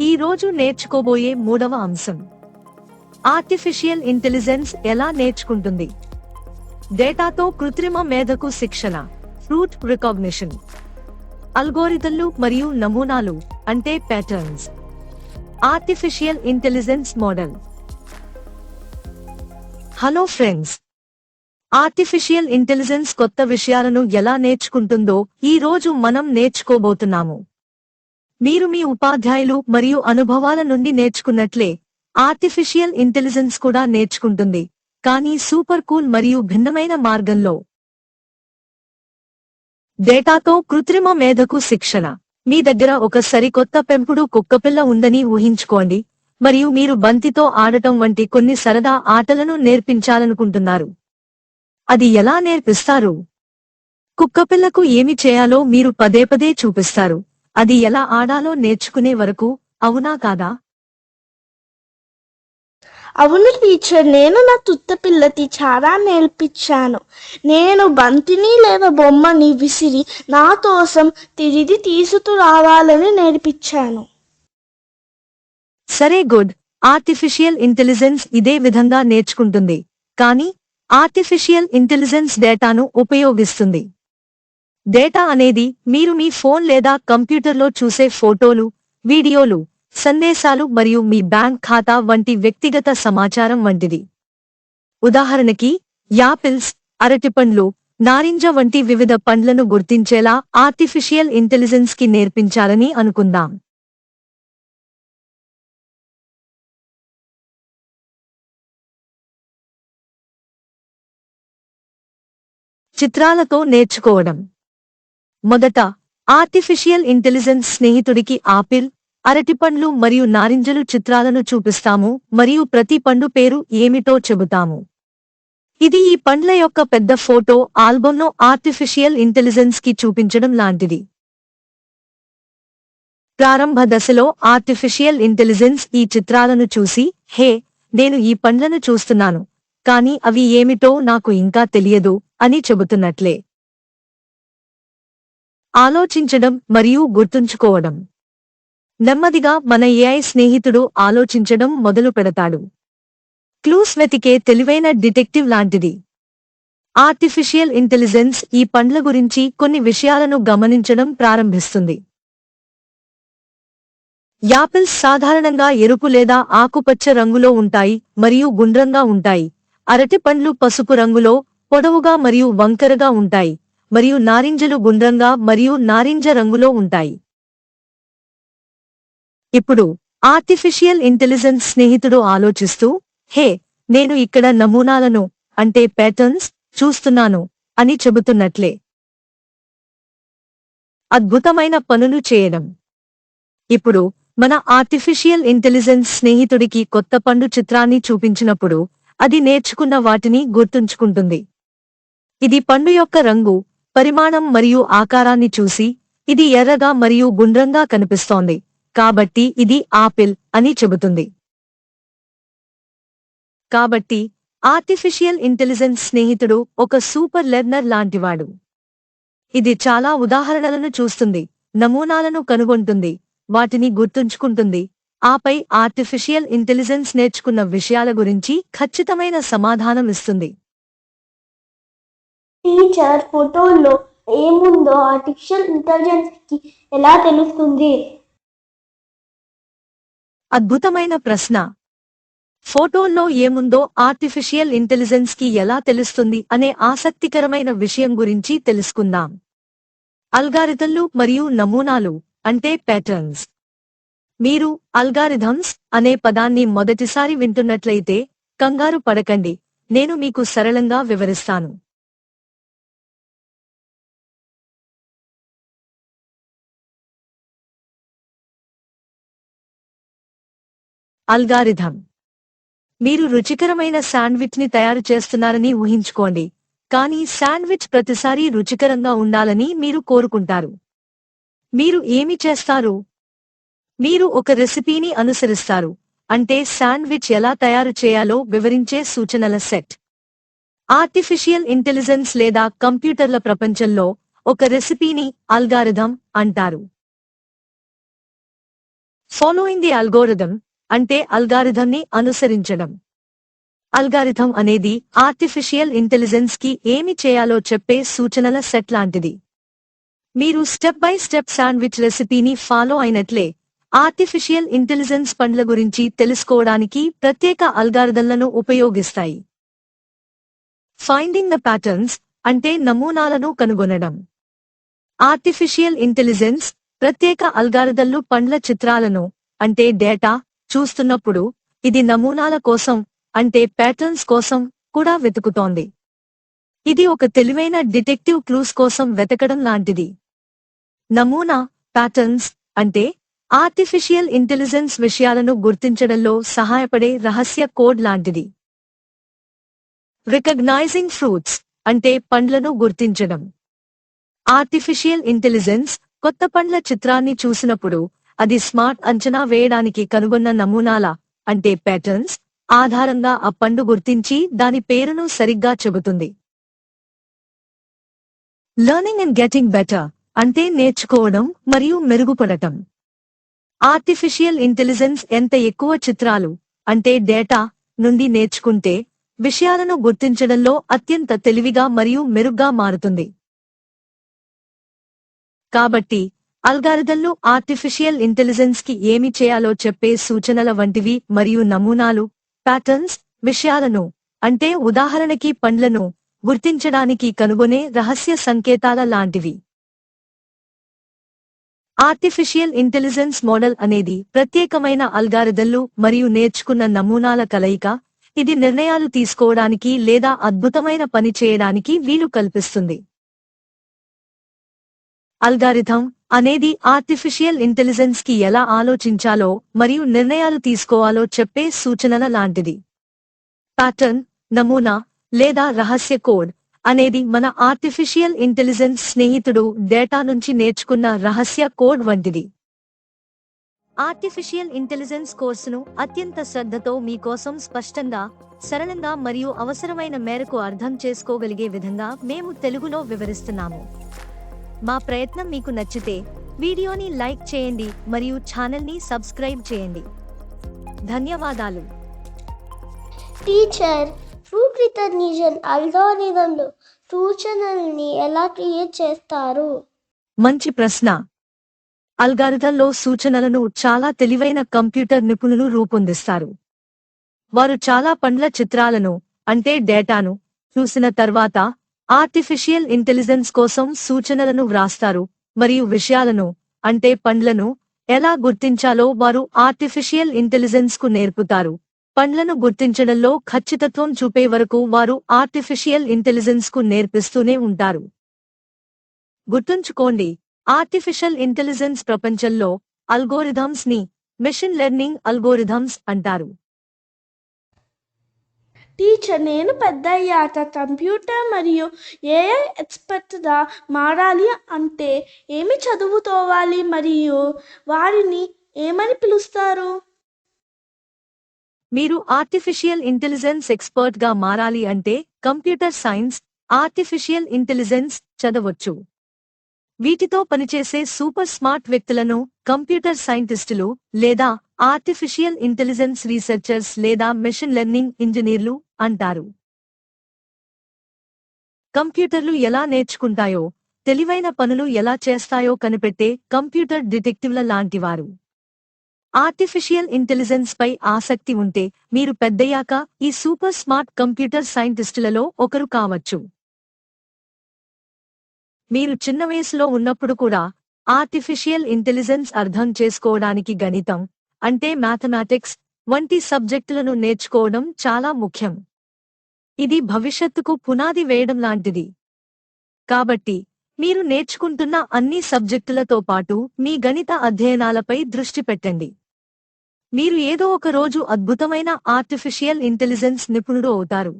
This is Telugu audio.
ఈ రోజు నేర్చుకోబోయే మూడవ అంశం ఆర్టిఫిషియల్ ఇంటెలిజెన్స్ ఎలా నేర్చుకుంటుంది. డేటాతో కృత్రిమ మేధకు శిక్షణ, ఫ్రూట్ రికాగ్నిషన్, అల్గోరిథంలు మరియు నమూనాలు అంటే patterns. Artificial intelligence model. Hello friends, artificial intelligence కొత్త విషయాలను ఎలా నేర్చుకుంటుందో ఈ రోజు మనం నేర్చుకోబోతున్నాము. మీరు మీ ఉపాధ్యాయులు మరియు అనుభవాల నుండి నేర్చుకున్నట్లే ఆర్టిఫిషియల్ ఇంటెలిజెన్స్ కూడా నేర్చుకుంటుంది, కానీ సూపర్ కూల్ మరియు భిన్నమైన మార్గంలో. డేటాతో కృత్రిమ మేధకు శిక్షణ. మీ దగ్గర ఒక సరికొత్త పెంపుడు కుక్కపిల్ల ఉందని ఊహించుకోండి మరియు మీరు బంతితో ఆడటం వంటి కొన్ని సరదా ఆటలను నేర్పించాలనుకుంటున్నారు. అది ఎలా నేర్పిస్తారు? కుక్కపిల్లకు ఏమి చేయాలో మీరు పదే చూపిస్తారు, అది ఎలా ఆడాలో నేర్చుకునే వరకు. అవునా కాదా? అవును టీచర్, నేను నా పిల్లకి చాలా నేర్పించాను. నేను బంతిని లేదా బొమ్మని విసిరి నా కోసం తిరిగి తీసుకురావాలని నేర్పించాను. సరే, గుడ్. ఆర్టిఫిషియల్ ఇంటెలిజెన్స్ ఇదే విధంగా నేర్చుకుంటుంది, కానీ ఆర్టిఫిషియల్ ఇంటెలిజెన్స్ డేటాను ఉపయోగిస్తుంది. డేటా అనేది మీరు మీ ఫోన్ లేదా కంప్యూటర్లో చూసే ఫోటోలు, వీడియోలు, సందేశాలు మరియు మీ బ్యాంక్ ఖాతా వంటి వ్యక్తిగత సమాచారం వంటిది. ఉదాహరణకి, యాపిల్స్, అరటిపండ్లు, నారింజ వంటి వివిధ పండ్లను గుర్తించేలా ఆర్టిఫిషియల్ ఇంటెలిజెన్స్ కి నేర్పించాలని అనుకుందాం. చిత్రాలతో నేర్చుకోవడం. మొదట, ఆర్టిఫిషియల్ ఇంటెలిజెన్స్ స్నేహితుడికి ఆపిల్, అరటిపండ్లు మరియు నారింజలు చిత్రాలను చూపిస్తాము మరియు ప్రతి పండు పేరు ఏమిటో చెబుతాము. ఇది ఈ పండ్ల యొక్క పెద్ద ఫోటో ఆల్బమ్ను ఆర్టిఫిషియల్ ఇంటెలిజెన్స్ కి చూపించడం లాంటిది. ప్రారంభ దశలో ఆర్టిఫిషియల్ ఇంటెలిజెన్స్ ఈ చిత్రాలను చూసి, హే, నేను ఈ పండ్లను చూస్తున్నాను, కానీ అవి ఏమిటో నాకు ఇంకా తెలియదు అని చెబుతున్నట్లే. ఆలోచించడం మరియు గుర్తుంచుకోవడం. నెమ్మదిగా మన ఏఐ స్నేహితుడు ఆలోచించడం మొదలు పెడతాడు. క్లూస్ వెతికే తెలివైన డిటెక్టివ్ లాంటిది. ఆర్టిఫిషియల్ ఇంటెలిజెన్స్ ఈ పండ్ల గురించి కొన్ని విషయాలను గమనించడం ప్రారంభిస్తుంది. యాపిల్స్ సాధారణంగా ఎరుపు లేదా ఆకుపచ్చ రంగులో ఉంటాయి మరియు గుండ్రంగా ఉంటాయి. అరటి పండ్లు పసుపు రంగులో, పొడవుగా మరియు వంకరగా ఉంటాయి, మరియు నారింజలు గుండ్రంగా మరియు నారింజ రంగులో ఉంటాయి. ఇప్పుడు ఆర్టిఫిషియల్ ఇంటెలిజెన్స్ స్నేహితుడు ఆలోచిస్తూ, హే, నేను ఇక్కడ నమూనాలను అంటే ప్యాటర్న్స్ చూస్తున్నాను అని చెబుతున్నట్లే. అద్భుతమైన పనులు చేయడం. ఇప్పుడు మన ఆర్టిఫిషియల్ ఇంటెలిజెన్స్ స్నేహితుడికి కొత్త పండు చిత్రాన్ని చూపించినప్పుడు అది నేర్చుకున్న వాటిని గుర్తుంచుకుంటుంది. ఇది పండు యొక్క రంగు, పరిమాణం మరియు ఆకారాన్ని చూసి, ఇది ఎర్రగా మరియు గుండ్రంగా కనిపిస్తోంది, కాబట్టి ఇది ఆపిల్ అని చెబుతుంది. కాబట్టి ఆర్టిఫిషియల్ ఇంటెలిజెన్స్ స్నేహితుడు ఒక సూపర్ లెర్నర్ లాంటివాడు. ఇది చాలా ఉదాహరణలను చూస్తుంది, నమూనాలను కనుగొంటుంది, వాటిని గుర్తుంచుకుంటుంది, ఆపై ఆర్టిఫిషియల్ ఇంటెలిజెన్స్ నేర్చుకున్న విషయాల గురించి ఖచ్చితమైన సమాధానం ఇస్తుంది. టీచర్, ఫోటోల్లో ఏముందో ఆర్టిఫిషియల్ ఇంటెలిజెన్స్ కి ఎలా తెలుస్తుంది? అద్భుతమైన ప్రశ్న. ఫోటోల్లో ఏముందో ఆర్టిఫిషియల్ ఇంటెలిజెన్స్ కి ఎలా తెలుస్తుంది అనే ఆసక్తికరమైన విషయం గురించి తెలుసుకుందాం. అల్గారిథంలు మరియు నమూనాలు అంటే ప్యాటర్న్స్. మీరు అల్గారిథమ్స్ అనే పదాన్ని మొదటిసారి వింటున్నట్లయితే కంగారు పడకండి, నేను మీకు సరళంగా వివరిస్తాను. అల్గారిథం. మీరు రుచికరమైన శాండ్విచ్ ని తయారు చేస్తున్నారని ఊహించుకోండి, కానీ శాండ్విచ్ ప్రతిసారీ రుచికరంగా ఉండాలని మీరు కోరుకుంటారు. మీరు ఏమి చేస్తారు? మీరు ఒక రెసిపీని అనుసరిస్తారు, అంటే శాండ్విచ్ ఎలా తయారు చేయాలో వివరించే సూచనల సెట్. ఆర్టిఫిషియల్ ఇంటెలిజెన్స్ లేదా కంప్యూటర్ల ప్రపంచంలో ఒక రెసిపీని అల్గారిథం అంటారు. ఫాలోయింగ్ ది అల్గోరిథం అంటే అల్గారిథంని అనుసరించడం. అల్గారిథం అనేది ఆర్టిఫిషియల్ ఇంటెలిజెన్స్ కి ఏమి చేయాలో చెప్పే సూచనల సెట్ లాంటిది. మీరు స్టెప్ బై స్టెప్ శాండ్విచ్ రెసిపీని ఫాలో అయినట్లే ఆర్టిఫిషియల్ ఇంటెలిజెన్స్ పండ్ల గురించి తెలుసుకోవడానికి ప్రత్యేక అల్గారిథంలను ఉపయోగిస్తాయి. ఫైండింగ్ ద ప్యాటర్న్స్ అంటే నమూనాలను కనుగొనడం. ఆర్టిఫిషియల్ ఇంటెలిజెన్స్ ప్రత్యేక అల్గారిథంలు పండ్ల చిత్రాలను అంటే డేటా చూస్తున్నప్పుడు ఇది నమూనాల కోసం అంటే ప్యాటర్న్స్ కోసం కూడా వెతుకుతోంది. ఇది ఒక తెలివైన డిటెక్టివ్ క్లూస్ కోసం వెతకడం లాంటిది. నమూనా ప్యాటర్న్స్ అంటే ఆర్టిఫిషియల్ ఇంటెలిజెన్స్ విషయాలను గుర్తించడంలో సహాయపడే రహస్య కోడ్ లాంటిది. రికగ్నైజింగ్ ఫ్రూట్స్ అంటే పండ్లను గుర్తించడం. ఆర్టిఫిషియల్ ఇంటెలిజెన్స్ కొత్త పండ్ల చిత్రాన్ని చూసినప్పుడు అది స్మార్ట్ అంచనా వేయడానికి కనుగొన్న నమూనాల అంటే ప్యాటర్న్స్ ఆధారంగా ఆ పండు గుర్తించి దాని పేరును సరిగ్గా చెబుతుంది. లెర్నింగ్ అండ్ గెటింగ్ బెటర్ అంటే నేర్చుకోవడం మరియు మెరుగుపడటం. ఆర్టిఫిషియల్ ఇంటెలిజెన్స్ ఎంత ఎక్కువ చిత్రాలు అంటే డేటా నుండి నేర్చుకుంటే విషయాలను గుర్తించడంలో అత్యంత తెలివిగా మరియు మెరుగ్గా మారుతుంది. కాబట్టి అల్గారిథంలు ఆర్టిఫిషియల్ ఇంటెలిజెన్స్ కి ఏమి చేయాలో చెప్పే సూచనల వంటివి మరియు నమూనాలు ప్యాటర్న్స్ విషయాలను అంటే ఉదాహరణకి పండ్లను గుర్తించడానికి కనుగొనే రహస్య సంకేతాల లాంటివి. ఆర్టిఫిషియల్ ఇంటెలిజెన్స్ మోడల్ అనేది ప్రత్యేకమైన అల్గారిథంలు మరియు నేర్చుకున్న నమూనాల కలయిక. ఇది నిర్ణయాలు తీసుకోవడానికి లేదా అద్భుతమైన పని చేయడానికి వీలు కల్పిస్తుంది. అల్గారిథం అనేది ఆర్టిఫిషియల్ ఇంటెలిజెన్స్ కి ఎలా ఆలోచించాలో మరియు నిర్ణయాలు తీసుకోవాలో చెప్పే సూచనల లాంటిది. ప్యాటర్న్ నమూనా లేదా రహస్య కోడ్ అనేది మన ఆర్టిఫిషియల్ ఇంటెలిజెన్స్ స్నేహితుడు డేటా నుంచి నేర్చుకున్న రహస్య కోడ్ వంటిది. ఆర్టిఫిషియల్ ఇంటెలిజెన్స్ కోర్సును అత్యంత శ్రద్ధతో మీకోసం స్పష్టంగా, సరళంగా మరియు అవసరమైన మేరకు అర్థం చేసుకోగలిగే విధంగా మేము తెలుగులో వివరిస్తున్నాము. మా ప్రయత్నం మీకు నచ్చితే వీడియోని లైక్ చేయండి మరియు ఛానల్ని సబ్స్క్రైబ్ చేయండి. ధన్యవాదాలు. టీచర్, ఫ్రూట్ రికగ్నిషన్ అల్గోరిథంలు సూచనల్ని ఎలా క్రియేట్ చేస్తారు? మంచి ప్రశ్న. అల్గారిథంలో సూచనలను చాలా తెలివైన కంప్యూటర్ నిపుణులు రూపొందిస్తారు. వారు చాలా పండ్ల చిత్రాలను అంటే డేటాను చూసిన తర్వాత ఆర్టిఫిషియల్ ఇంటెలిజెన్స్ కోసం సూచనలను వ్రాస్తారు మరియు విషయాలను అంటే పండ్లను ఎలా గుర్తించాలో వారు ఆర్టిఫిషియల్ ఇంటెలిజెన్స్ కు నేర్పుతారు. పండ్లను గుర్తించడంలో ఖచ్చితత్వం చూపే వరకు వారు ఆర్టిఫిషియల్ ఇంటెలిజెన్స్ కు నేర్పిస్తూనే ఉంటారు. గుర్తుంచుకోండి, ఆర్టిఫిషియల్ ఇంటెలిజెన్స్ ప్రపంచంలో అల్గోరిథమ్స్ ని మెషిన్ లెర్నింగ్ అల్గోరిథమ్స్ అంటారు. టీచర్, నేను పెద్దయ్యాక కంప్యూటర్ మరియు ఏఐ ఎక్స్పర్ట్గా మారాలి అంటే ఏమి చదువుకోవాలి మరియు వారిని ఏమని పిలుస్తారు? మీరు ఆర్టిఫిషియల్ ఇంటెలిజెన్స్ ఎక్స్పర్ట్ గా మారాలి అంటే కంప్యూటర్ సైన్స్, ఆర్టిఫిషియల్ ఇంటెలిజెన్స్ చదవచ్చు. వీటితో పనిచేసే సూపర్ స్మార్ట్ వ్యక్తులను కంప్యూటర్ సైంటిస్టులు లేదా ఆర్టిఫిషియల్ ఇంటెలిజెన్స్ రీసెర్చర్స్ లేదా మెషిన్ లెర్నింగ్ ఇంజనీర్లు అంటారు. కంప్యూటర్లు ఎలా నేర్చుకుంటాయో, తెలివైన పనులు ఎలా చేస్తాయో కనిపెట్టే కంప్యూటర్ డిటెక్టివ్ల లాంటివారు. ఆర్టిఫిషియల్ ఇంటెలిజెన్స్ పై ఆసక్తి ఉంటే మీరు పెద్దయ్యాక ఈ సూపర్ స్మార్ట్ కంప్యూటర్ సైంటిస్టులలో ఒకరు కావచ్చు. మీరు చిన్న వయసులో ఉన్నప్పుడు కూడా ఆర్టిఫిషియల్ ఇంటెలిజెన్స్ అర్థం చేసుకోవడానికి గణితం అంటే మ్యాథమెటిక్స్ వంటి సబ్జెక్టులను నేర్చుకోవడం చాలా ముఖ్యం. ఇది భవిష్యత్తుకు పునాది వేయడం లాంటిది. కాబట్టి మీరు నేర్చుకుంటున్న అన్ని సబ్జెక్టులతో పాటు మీ గణిత అధ్యయనాలపై దృష్టి పెట్టండి. మీరు ఏదో ఒక రోజు అద్భుతమైన ఆర్టిఫిషియల్ ఇంటెలిజెన్స్ నిపుణుడు అవుతారు.